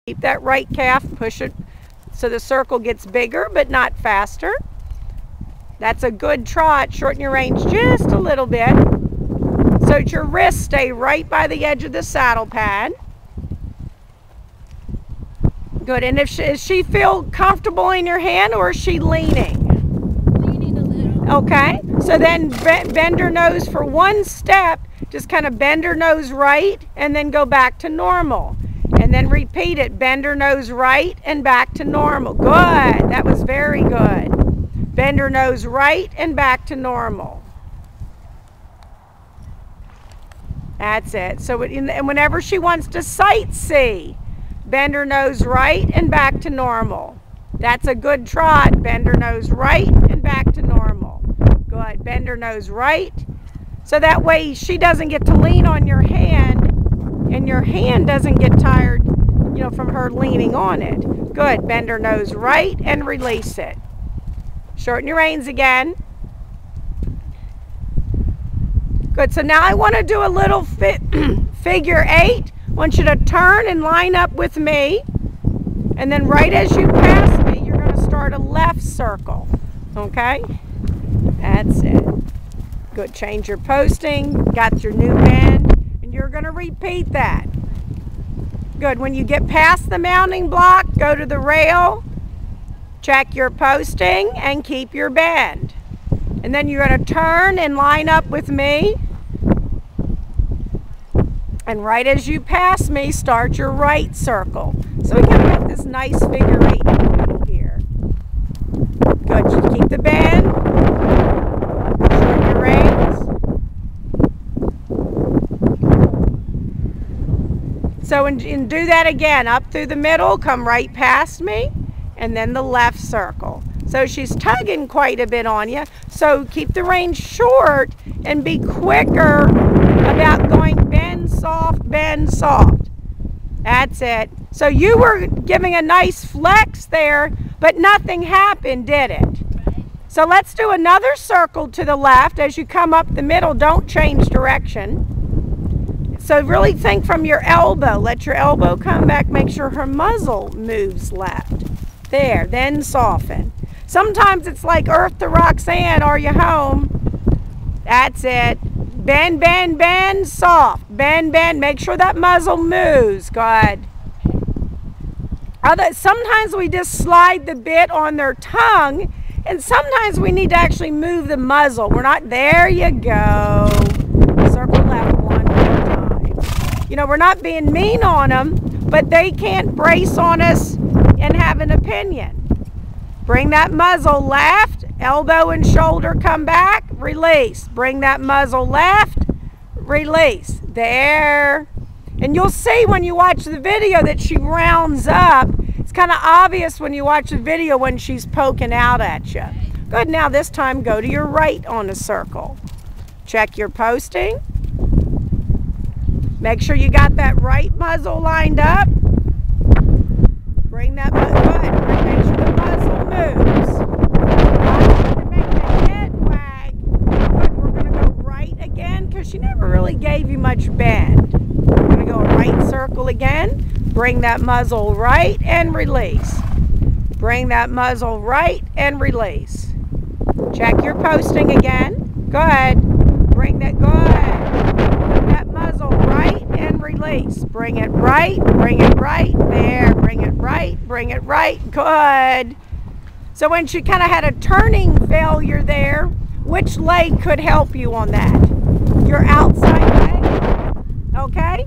Keep that right calf, push it so the circle gets bigger but not faster. That's a good trot. Shorten your reins just a little bit so that your wrists stay right by the edge of the saddle pad. Good. And does she feel comfortable in your hand, or is she leaning? Leaning a little. Okay. So then bend her nose for one step. Just kind of bend her nose right and then go back to normal. And then repeat it. Bend her nose right and back to normal. Good. That was very good. Bend her nose right and back to normal. That's it. So and whenever she wants to sightsee, bend her nose right and back to normal. That's a good trot. Bend her nose right and back to normal. Good. Bend her nose right. So that way she doesn't get to lean on your hand and your hand doesn't get tired, from her leaning on it. Good. Bend her nose right and release it. Shorten your reins again. Good. So now I want to do a little figure 8. I want you to turn and line up with me. And then right as you pass me, you're going to start a left circle. Okay? That's it. Good. Change your posting. Got your new bend. And you're going to repeat that. Good. When you get past the mounting block, go to the rail. Check your posting and keep your bend. And then you're going to turn and line up with me. And right as you pass me, start your right circle. So we can make this nice figure 8 in the middle here. Good. Just keep the bend. Shorten your reins. So and do that again. Up through the middle, come right past me. And then the left circle. So she's tugging quite a bit on you. So keep the reins short and be quicker about going bend soft, bend soft. That's it. So you were giving a nice flex there, but nothing happened, did it? So let's do another circle to the left. As you come up the middle, don't change direction. So really think from your elbow. Let your elbow come back. Make sure her muzzle moves left. There, then soften. Sometimes it's like Earth to Roxanne, are you home? That's it. Bend, bend, bend, soft. Bend, bend. Make sure that muzzle moves. Good. Sometimes we just slide the bit on their tongue, and sometimes we need to actually move the muzzle. We're not, there you go. Circle left one more time. We're not being mean on them, but they can't brace on us and have an opinion. Bring that muzzle left, elbow and shoulder come back, release. Bring that muzzle left, release. There. And you'll see when you watch the video that she rounds up. It's kind of obvious when you watch the video when she's poking out at you. Good. Now this time go to your right on a circle. Check your posting. Make sure you got that right muzzle lined up. Bring that muzzle, good. Make sure the muzzle moves. To make the head wag. Good, we're going to go right again because she never really gave you much bend. We're going to go right circle again. Bring that muzzle right and release. Bring that muzzle right and release. Check your posting again. Good. Bring that, good. Bring that muzzle right and release. Bring it right, there. Bring it right, good. So when she kind of had a turning failure there, which leg could help you on that? Your outside leg, okay?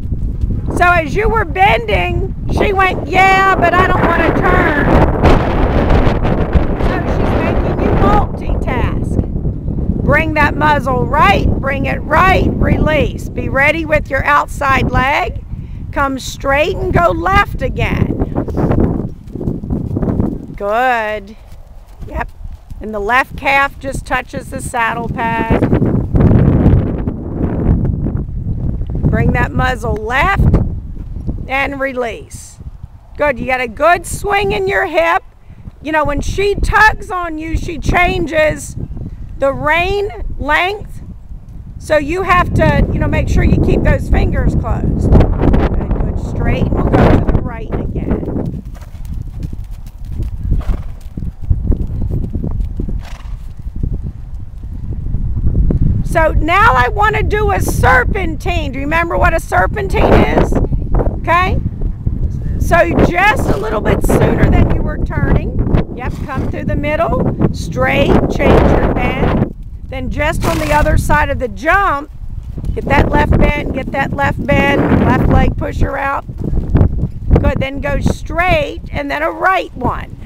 So as you were bending, she went, yeah, but I don't want to turn. So she's making you multitask. Bring that muzzle right, bring it right, release. Be ready with your outside leg. Come straight and go left again. Good. Yep. And the left calf just touches the saddle pad. Bring that muzzle left and release. Good. You got a good swing in your hip. When she tugs on you, she changes the rein length. So you have to, make sure you keep those fingers closed. Good. Straight. We'll go to the right. right again. So now I want to do a serpentine. Do you remember what a serpentine is? Okay? So just a little bit sooner than you were turning. Yep, come through the middle, straight, change your bend. Then just on the other side of the jump, get that left bend, left leg pusher out. Good, then go straight and then a right one.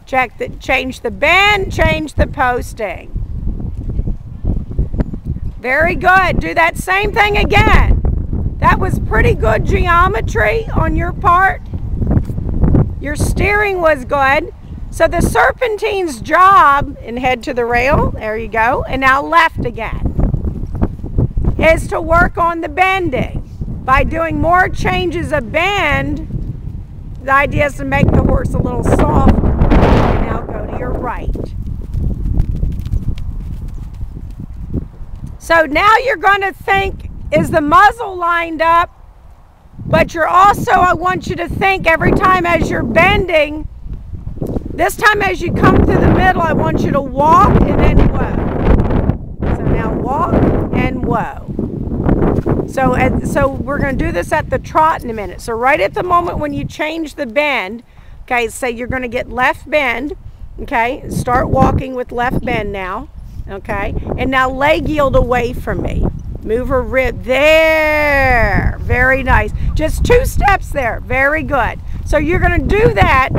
Change the bend, change the posting. Very good, do that same thing again. That was pretty good geometry on your part. Your steering was good. So the serpentine's job, and head to the rail, there you go, and now left again, is to work on the bending. By doing more changes of bend, the idea is to make the horse a little softer. Now go to your right. So now you're going to think, is the muzzle lined up? But you're also, I want you to think every time as you're bending, this time as you come through the middle, I want you to walk and then whoa. So now walk and whoa. So we're going to do this at the trot in a minute. So right at the moment when you change the bend, okay, say you're going to get left bend, okay, start walking with left bend now, okay, and now leg yield away from me. Move her rib, there, very nice. Just 2 steps there, very good. So you're going to do that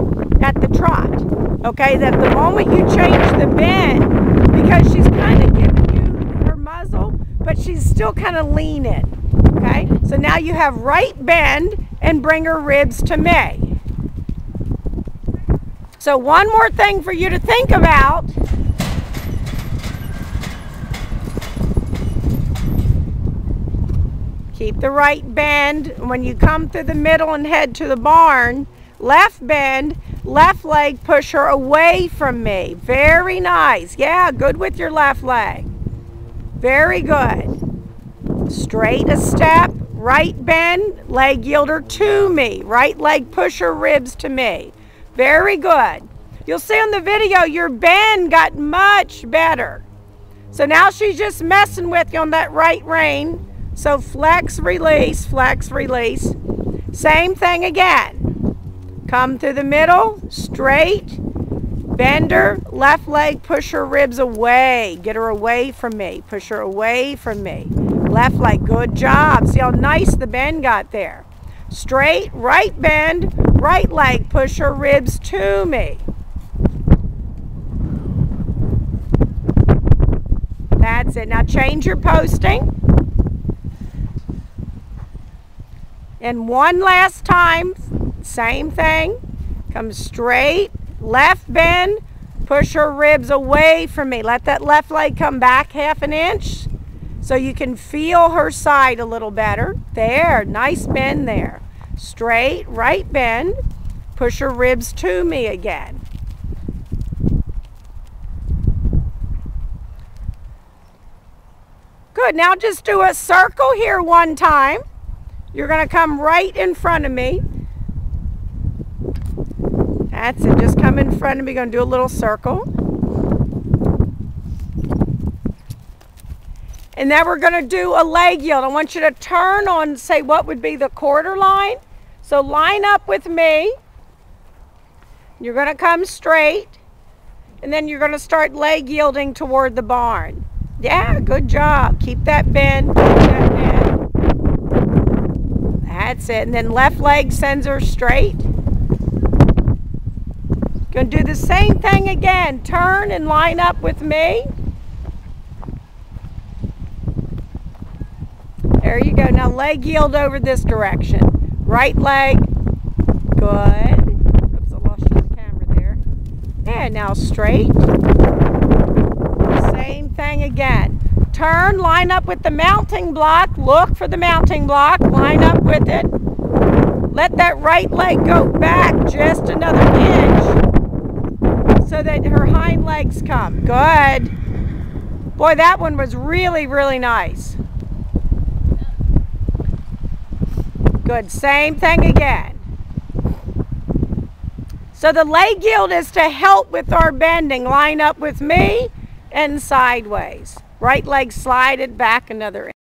at the trot, okay, that the moment you change the bend, because she's kind of giving you her muzzle, but she's still kind of leaning, okay? So now you have right bend and bring her ribs to me. So one more thing for you to think about. Keep the right bend. When you come through the middle and head to the barn, left bend, left leg, push her away from me. Very nice. Yeah, good with your left leg. Very good. Straight a step, right bend, leg yield her to me. Right leg, push her ribs to me. Very good. You'll see on the video your bend got much better. So now she's just messing with you on that right rein. So flex, release, flex, release. Same thing again. Come through the middle, straight, bend her, left leg, push her ribs away. Get her away from me, push her away from me. Left leg, good job. See how nice the bend got there. Straight, right bend, right leg, push her ribs to me. That's it. Now change your posting. And one last time, same thing. Come straight, left bend, push her ribs away from me. Let that left leg come back 1/2 inch so you can feel her side a little better. There, nice bend there. Straight, right bend, push her ribs to me again. Good, now just do a circle here one time. You're going to come right in front of me. That's it, just come in front of me. Going to do a little circle. And then we're going to do a leg yield. I want you to turn on, say, what would be the quarter line. So line up with me. You're going to come straight. And then you're going to start leg yielding toward the barn. Yeah, good job. Keep that bend. Keep that bend. That's it. And then left leg sends her straight. Going to do the same thing again. Turn and line up with me. There you go. Now leg yield over this direction. Right leg. Good. Oops, I lost you on the camera there. And now straight. Same thing again. Turn, line up with the mounting block. Look for the mounting block. Line up with it. Let that right leg go back just another inch so that her hind legs come. Good. Boy, that one was really, really nice. Good. Same thing again. So the leg yield is to help with our bending. Line up with me and sideways. Right leg slided back another inch.